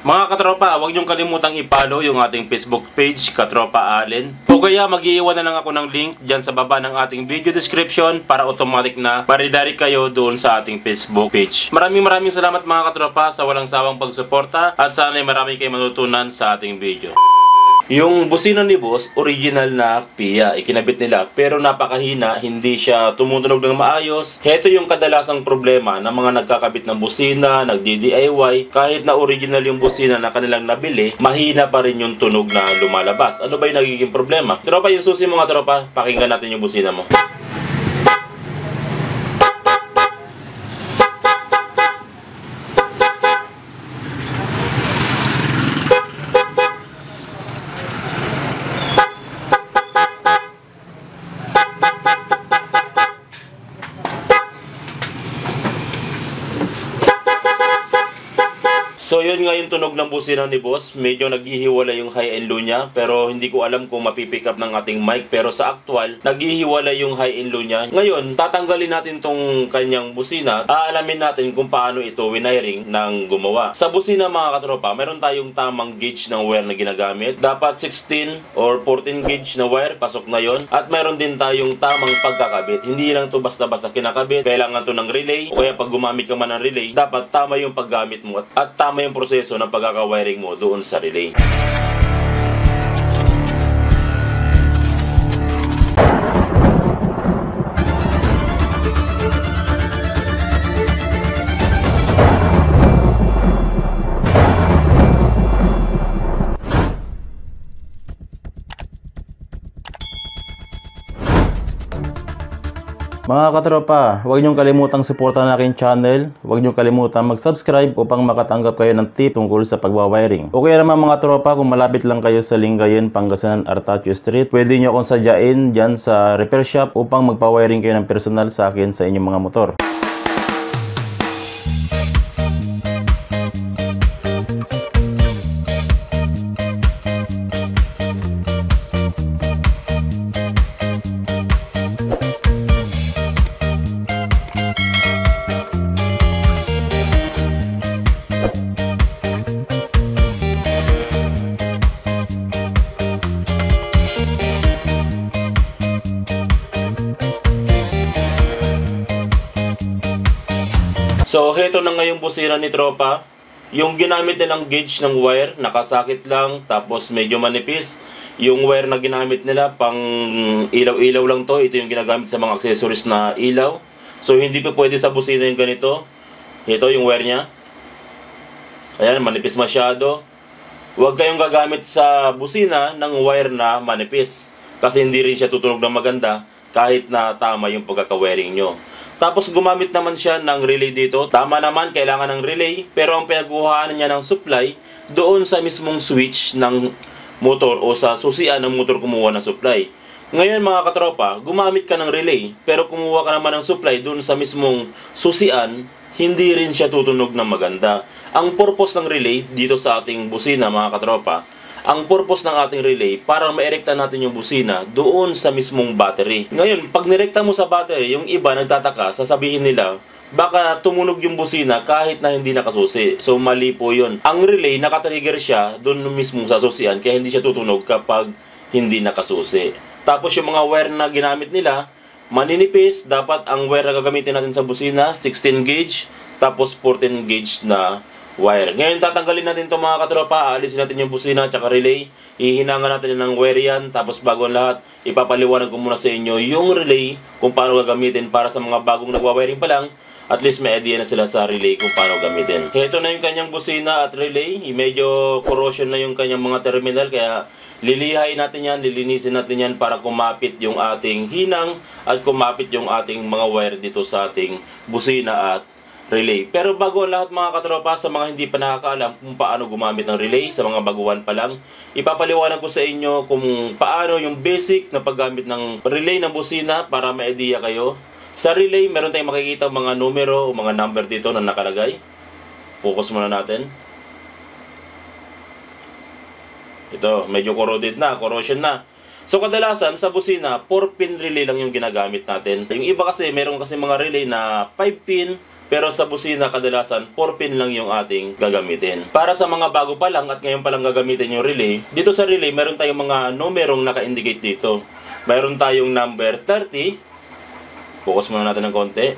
Mga katropa, huwag niyong kalimutang i-follow yung ating Facebook page, Katropa Allen. O kaya mag-iiwan na lang ako ng link dyan sa baba ng ating video description para automatic na maridirect kayo doon sa ating Facebook page. Maraming salamat mga katropa sa walang sawang pagsuporta at sana marami kayong matutunan sa ating video. Yung busina ni boss, original na PIA, ikinabit nila pero napakahina, hindi siya tumutunog ng maayos. Heto yung kadalasang problema ng mga nagkakabit ng busina, nag-DIY. Kahit na original yung busina na kanilang nabili, mahina pa rin yung tunog na lumalabas. Ano ba yung nagiging problema? Tropa, yung susi mga tropa, pakinggan natin yung busina mo. So yun nga yung tunog ng busina ni boss. Medyo naghihiwalay yung high and low niya, pero hindi ko alam kung mapipick up ng ating mic. Pero sa actual, naghihiwalay yung high and low niya. Ngayon, tatanggalin natin tong kanyang busina. Aalamin natin kung paano ito wiring ng gumawa. Sa busina mga katropa, meron tayong tamang gauge ng wire na ginagamit. Dapat 16 or 14 gauge na wire, pasok na yon. At meron din tayong tamang pagkakabit. Hindi lang to basta-basta kinakabit. Kailangan to ng relay. O kaya pag gumamit ka man ng relay, dapat tama yung paggamit mo at tama yung proseso ng pagkaka-wiring mo doon sa relay. Mga katropa, huwag niyong kalimutang suportahan ang aking channel. Huwag niyong kalimutang mag-subscribe upang makatanggap kayo ng tip tungkol sa pagwawiring. O kaya naman mga tropa, kung malapit lang kayo sa Lingayen, Pangasinan, Artacho Street, pwede niyo akong sadyain dyan sa repair shop upang magpa-wiring kayo ng personal sa akin sa inyong mga motor. So, heto na nga yung busina ni tropa. Yung ginamit nilang gauge ng wire, nakasakit lang, tapos medyo manipis. Yung wire na ginamit nila, pang ilaw-ilaw lang to. Ito yung ginagamit sa mga accessories na ilaw. So, hindi pa pwede sa busina yung ganito. Ito yung wire niya. Ayan, manipis masyado. Huwag kayong gagamit sa busina ng wire na manipis. Kasi hindi rin siya tutunog ng maganda kahit na tama yung pagkaka-wiring nyo. Tapos gumamit naman siya ng relay dito. Tama naman, kailangan ng relay. Pero ang pinagkuhaan niya ng supply doon sa mismong switch ng motor o sa susian ng motor kumuha ng supply. Ngayon mga katropa, gumamit ka ng relay. Pero kumuha ka naman ng supply doon sa mismong susian, hindi rin siya tutunog ng maganda. Ang purpose ng relay dito sa ating busina mga katropa, ang purpose ng ating relay para ma-erekta natin yung busina doon sa mismong battery. Ngayon, pag nirekta mo sa battery, yung iba nagtataka, sasabihin nila, baka tumunog yung busina kahit na hindi nakasusi. So, mali po yun. Ang relay, nakatrigger siya doon mismo sa susian, kaya hindi siya tutunog kapag hindi nakasusi. Tapos yung mga wire na ginamit nila, maninipis. Dapat ang wire na gagamitin natin sa busina, 16 gauge, tapos 14 gauge na wire. Ngayon tatanggalin natin itong mga katropa, aalisin natin yung busina at relay, ihinangan natin ng wire yan, tapos bago ang lahat, ipapaliwanag ko muna sa inyo yung relay kung paano gagamitin para sa mga bagong nagwa-wiring pa lang, at least may idea na sila sa relay kung paano gamitin. Ito na yung kanyang busina at relay, medyo corrosion na yung kanyang mga terminal, kaya lilihain natin yan, lilinisin natin yan para kumapit yung ating hinang at kumapit yung ating mga wire dito sa ating busina at relay. Pero bago ang lahat mga katropa, sa mga hindi pa nakakaalam kung paano gumamit ng relay, sa mga baguhan pa lang, ipapaliwanag ko sa inyo kung paano yung basic na paggamit ng relay ng busina para may idea kayo. Sa relay, meron tayong makikita mga numero o mga number dito na nakalagay. Focus muna natin. Ito, medyo corroded na, corrosion na. So kadalasan sa busina, 4-pin relay lang yung ginagamit natin. Yung iba kasi, meron kasi mga relay na 5-pin, Pero sa busina, kadalasan 4 pin lang yung ating gagamitin. Para sa mga bago pa lang at ngayon pa lang gagamitin yung relay, dito sa relay, meron tayong mga numerong naka-indicate dito. Meron tayong number 30. Focus muna natin ng konti.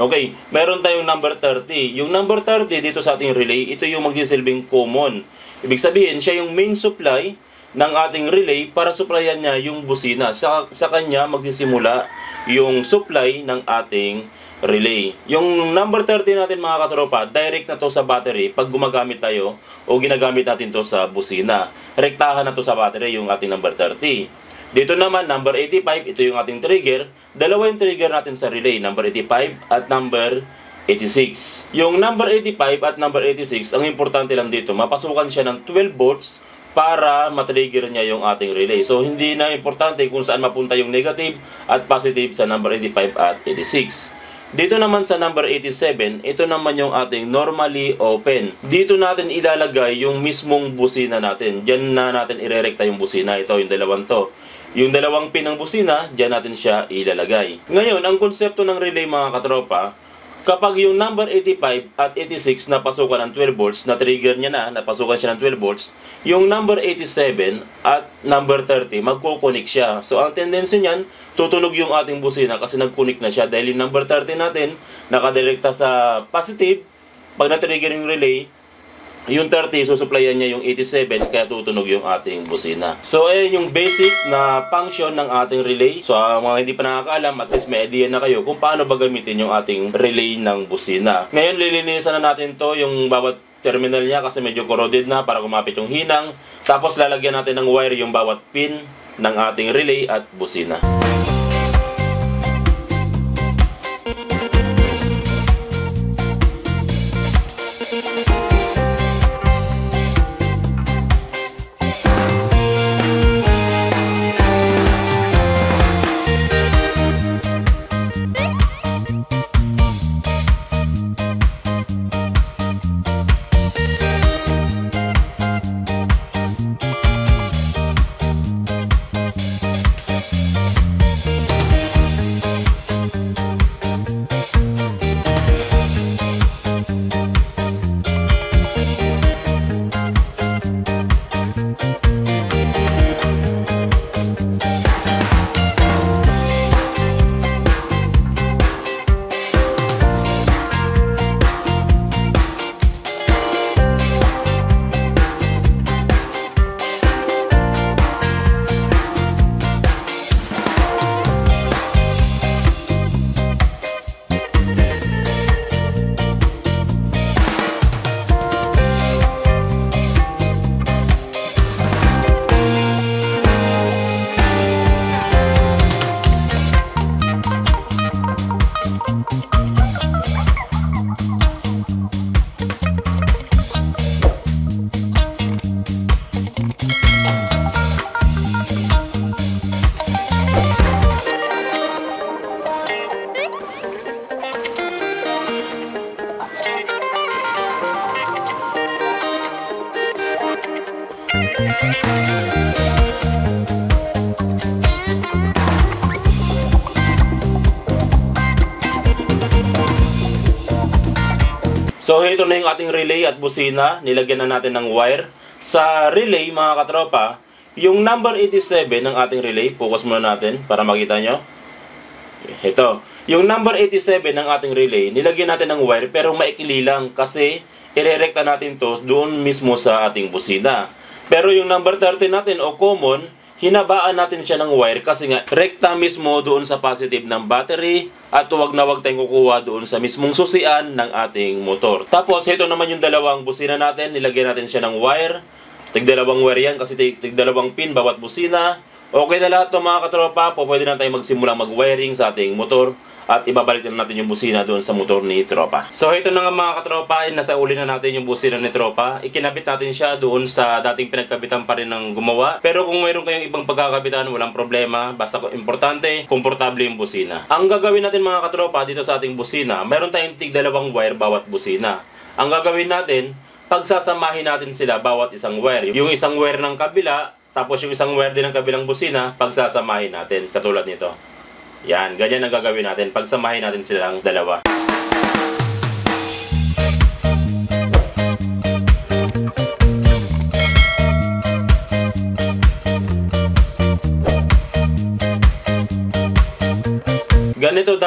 Okay, meron tayong number 30. Yung number 30 dito sa ating relay, ito yung magsisilbing common. Ibig sabihin, siya yung main supply ng ating relay para supplyan niya yung busina. Sa kanya magsisimula yung supply ng ating relay. Yung number 30 natin mga katropa, direct na to sa battery pag gumagamit tayo o ginagamit natin to sa busina. Rektahan na to sa battery yung ating number 30. Dito naman, number 85, ito yung ating trigger. Dalawa yung trigger natin sa relay, number 85 at number 86. Yung number 85 at number 86, ang importante lang dito, mapasukan siya ng 12 volts para matrigger niya yung ating relay. So, hindi na importante kung saan mapunta yung negative at positive sa number 85 at 86. Dito naman sa number 87, ito naman yung ating normally open. Dito natin ilalagay yung mismong busina natin. Diyan na natin irerekta yung busina. Ito, yung dalawang to. Yung dalawang pin ng busina, diyan natin siya ilalagay. Ngayon, ang konsepto ng relay mga katropa, kapag yung number 85 at 86 napasukan ng 12 volts, na-trigger niya na, napasukan siya ng 12 volts, yung number 87 at number 30, magkukunik siya. So, ang tendency niyan, tutunog yung ating busina kasi nagkunik na siya. Dahil yung number 30 natin, nakadirekta sa positive, pag na-trigger yung relay, yung 30, susuplayan niya yung 87, kaya tutunog yung ating busina. So, ayan yung basic na function ng ating relay. So, mga hindi pa nakakaalam, at least may idea na kayo kung paano ba gamitin yung ating relay ng busina. Ngayon, lilinisan na natin to yung bawat terminal niya kasi medyo corroded na para kumapit yung hinang. Tapos, lalagyan natin ng wire yung bawat pin ng ating relay at busina. So, ito na yung ating relay at busina. Nilagyan na natin ng wire. Sa relay, mga katropa, yung number 87 ng ating relay, focus muna natin para makita nyo. Ito. Yung number 87 ng ating relay, nilagyan natin ng wire pero maikli lang kasi irerekta natin to doon mismo sa ating busina. Pero yung number 30 natin o common, hinabaan natin siya ng wire kasi nga rekta mismo doon sa positive ng battery at huwag na huwag tayong kukuha doon sa mismong susian ng ating motor. Tapos ito naman yung dalawang busina natin, nilagyan natin siya ng wire. Tig-dalawang wire yan kasi tig-dalawang pin bawat busina. Okay na lahat to mga katropa, pwede na tayo magsimula mag-wiring sa ating motor at ibabalik na natin yung busina doon sa motor ni Tropa. So ito na nga mga katropa, nasa uli na natin yung busina ni Tropa. Ikinabit natin siya doon sa dating pinagkabitan pa rin ng gumawa. Pero kung mayroon kayong ibang pagkakabitan, walang problema. Basta importante, komportable yung busina. Ang gagawin natin mga katropa dito sa ating busina, mayroon tayong tig-dalawang wire bawat busina. Ang gagawin natin, pagsasamahin natin sila bawat isang wire. Yung isang wire ng kabila, tapos yung isang wire din ng kabilang busina, pagsasamahin natin. Katulad nito. Yan, ganyan ang gagawin natin. Pagsamahin natin silang dalawa.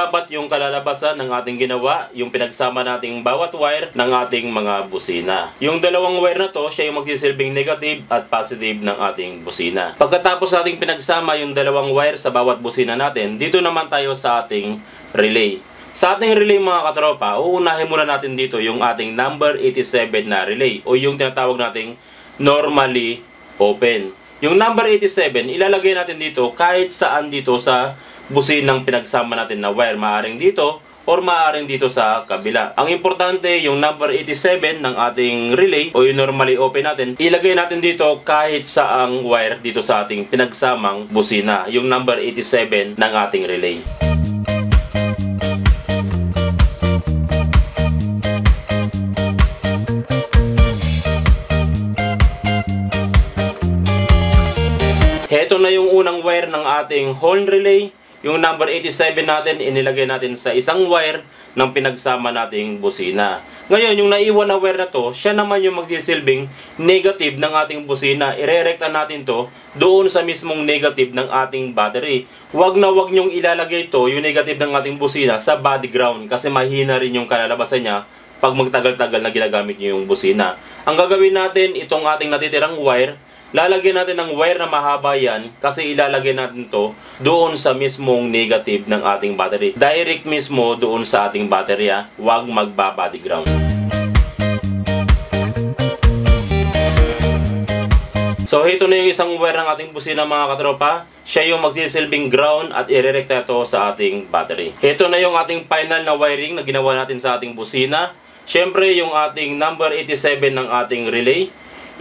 dapat yung kalalabasan ng ating ginawa, yung pinagsama nating bawat wire ng ating mga busina. Yung dalawang wire na to, siya yung magsisilbing negative at positive ng ating busina. Pagkatapos nating pinagsama yung dalawang wire sa bawat busina natin, dito naman tayo sa ating relay. Sa ating relay mga katropa, uunahin muna natin dito yung ating number 87 na relay o yung tinatawag nating normally open. Yung number 87, ilalagay natin dito kahit saan dito sa businang pinagsama natin na wire. Maaring dito or maaring dito sa kabila. Ang importante, yung number 87 ng ating relay o yung normally open natin, ilagay natin dito kahit saang wire dito sa ating pinagsamang busina. Yung number 87 ng ating relay. Heto na yung unang wire ng ating horn relay. Yung number 87 natin, inilagay natin sa isang wire ng pinagsama nating busina. Ngayon, yung naiwan na wire na to, siya naman yung magsisilbing negative ng ating busina. Irerekta natin to doon sa mismong negative ng ating battery. Wag na wag nyong ilalagay to, yung negative ng ating busina, sa body ground kasi mahina rin yung kalalabasan niya pag magtagal-tagal na ginagamit nyo yung busina. Ang gagawin natin, itong ating natitirang wire, lalagyan natin ng wire na mahaba yan kasi ilalagay natin to doon sa mismong negative ng ating battery. Direct mismo doon sa ating battery, huwag magba-body ground. So ito na yung isang wire ng ating busina mga katropa. Siya yung magsisilbing ground at irerekta ito sa ating battery. Ito na yung ating final na wiring na ginawa natin sa ating busina. Siyempre yung ating number 87 ng ating relay,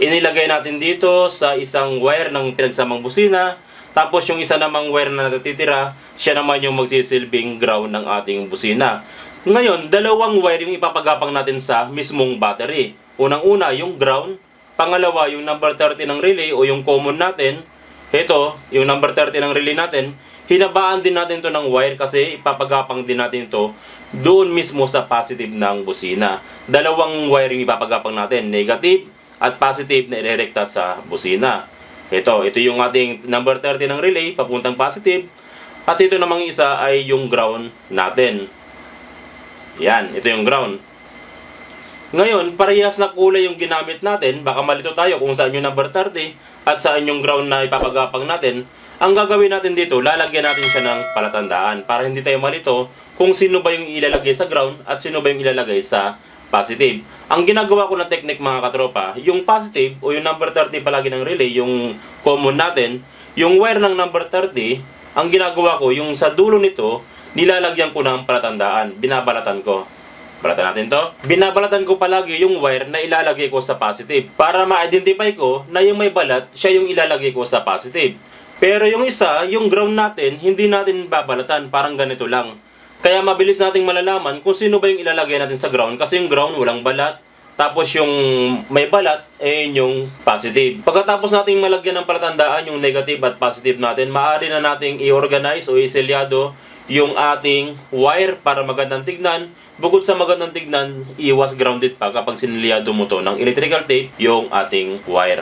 inilagay natin dito sa isang wire ng pinagsamang busina. Tapos yung isa namang wire na natitira, siya naman yung magsisilbing ground ng ating busina. Ngayon, dalawang wire yung ipapagapang natin sa mismong battery. Unang-una yung ground, pangalawa yung number 30 ng relay o yung common natin. Ito, yung number 30 ng relay natin, hinabaan din natin to ng wire kasi ipapagapang din natin to doon mismo sa positive ng busina. Dalawang wire yung ipapagapang natin, negative at positive na irerekta sa busina. Ito yung ating number 30 ng relay, papuntang positive. At ito namang isa ay yung ground natin. Yan, ito yung ground. Ngayon, parehas na kulay yung ginamit natin. Baka malito tayo kung saan yung number 30 at saan yung ground na ipapagapang natin. Ang gagawin natin dito, lalagyan natin siya ng palatandaan para hindi tayo malito kung sino ba yung ilalagay sa ground at sino ba yung ilalagay sa positive. Ang ginagawa ko na technique mga katropa, yung positive o yung number 30 palagi ng relay, yung common natin, yung wire ng number 30, ang ginagawa ko, yung sa dulo nito, nilalagyan ko ng palatandaan. Binabalatan ko. Balatan natin to. Binabalatan ko palagi yung wire na ilalagay ko sa positive para ma-identify ko na yung may balat, siya yung ilalagay ko sa positive. Pero yung isa, yung ground natin, hindi natin babalatan. Parang ganito lang. Kaya mabilis nating malalaman kung sino ba yung ilalagay natin sa ground kasi yung ground walang balat. Tapos yung may balat yung positive. Pagkatapos nating malagyan ng palatandaan yung negative at positive natin, maaari na nating i-organize o iselyado yung ating wire para magandang tignan. Bukod sa magandang tignan, iwas grounded pa kapag sinelyado mo to ng electrical tape yung ating wire.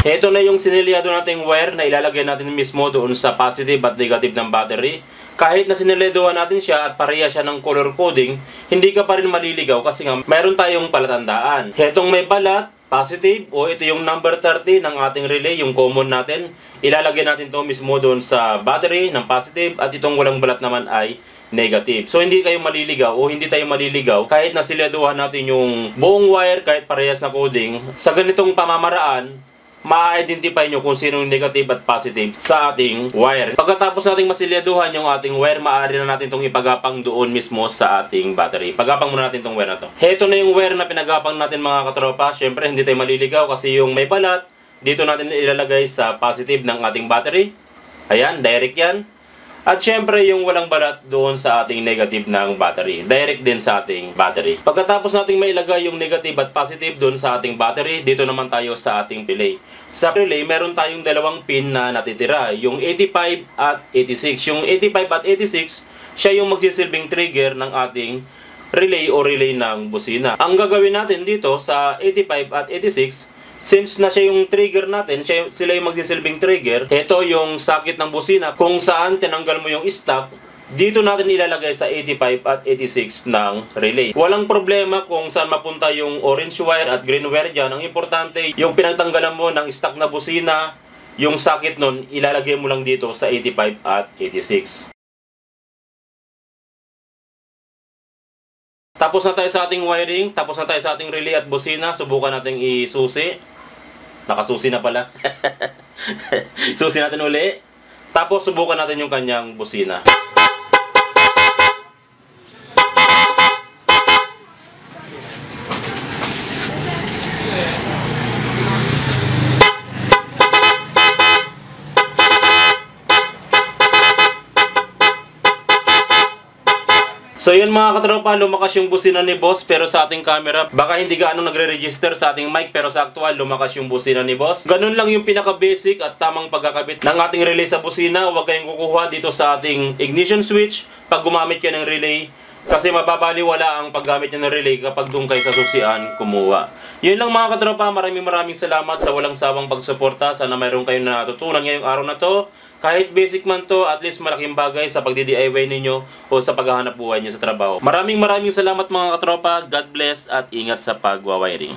Ito na yung sinelyado nating wire na ilalagay natin mismo doon sa positive at negative ng battery. Kahit na sinelyadohan natin siya at pareha siya ng color coding, hindi ka pa rin maliligaw kasi nga mayroon tayong palatandaan. Hetong may balat, positive, o ito yung number 30 ng ating relay, yung common natin. Ilalagay natin to mismo doon sa battery ng positive at itong walang balat naman ay negative. So hindi kayo maliligaw o hindi tayo maliligaw kahit na sinelyadohan natin yung buong wire kahit parehas na coding. Sa ganitong pamamaraan, ma-identify nyo kung sino yung negative at positive sa ating wire. Pagkatapos nating masilyaduhan yung ating wire, maaari na natin itong ipagapang doon mismo sa ating battery. Pagapang muna natin itong wire na to. Heto na yung wire na pinagapang natin mga katropa. Siyempre hindi tayo maliligaw kasi yung may balat, dito natin ilalagay sa positive ng ating battery. Ayan, direct yan. At syempre yung walang balat doon sa ating negative ng battery. Direct din sa ating battery. Pagkatapos nating mailagay yung negative at positive doon sa ating battery, dito naman tayo sa ating relay. Sa relay, meron tayong dalawang pin na natitira. Yung 85 at 86. Yung 85 at 86, siya yung magsisilbing trigger ng ating relay o relay ng busina. Ang gagawin natin dito sa 85 at 86, since na siya yung trigger natin, sila yung magsisilbing trigger, ito yung sakit ng busina kung saan tinanggal mo yung stop, dito natin ilalagay sa 85 at 86 ng relay. Walang problema kung saan mapunta yung orange wire at green wire dyan. Ang importante, yung pinagtanggalan mo ng stock na busina, yung sakit nun, ilalagay mo lang dito sa 85 at 86. Tapos na tayo sa ating wiring, tapos na tayo sa ating relay at busina. Subukan natin isusi. Nakasusi na pala. Susi natin uli. Tapos subukan natin yung kanyang busina. So yun mga katropa, lumakas yung busina ni boss pero sa ating camera baka hindi gaano nagre-register sa ating mic pero sa actual lumakas yung busina ni boss. Ganun lang yung pinaka-basic at tamang pagkakabit ng ating relay sa busina. Huwag kayong kukuha dito sa ating ignition switch pag gumamit ka ng relay kasi mababaliwala ang paggamit niya ng relay kapag doon kayo sa susian kumuha. Yun lang mga katropa, maraming salamat sa walang sawang pagsuporta. Sana mayroon kayong natutunan ngayong araw na to. Kahit basic man to, at least malaking bagay sa pagdi-DIY ninyo o sa paghahanap buhay niyo sa trabaho. Maraming salamat mga katropa. God bless at ingat sa pagwawiring.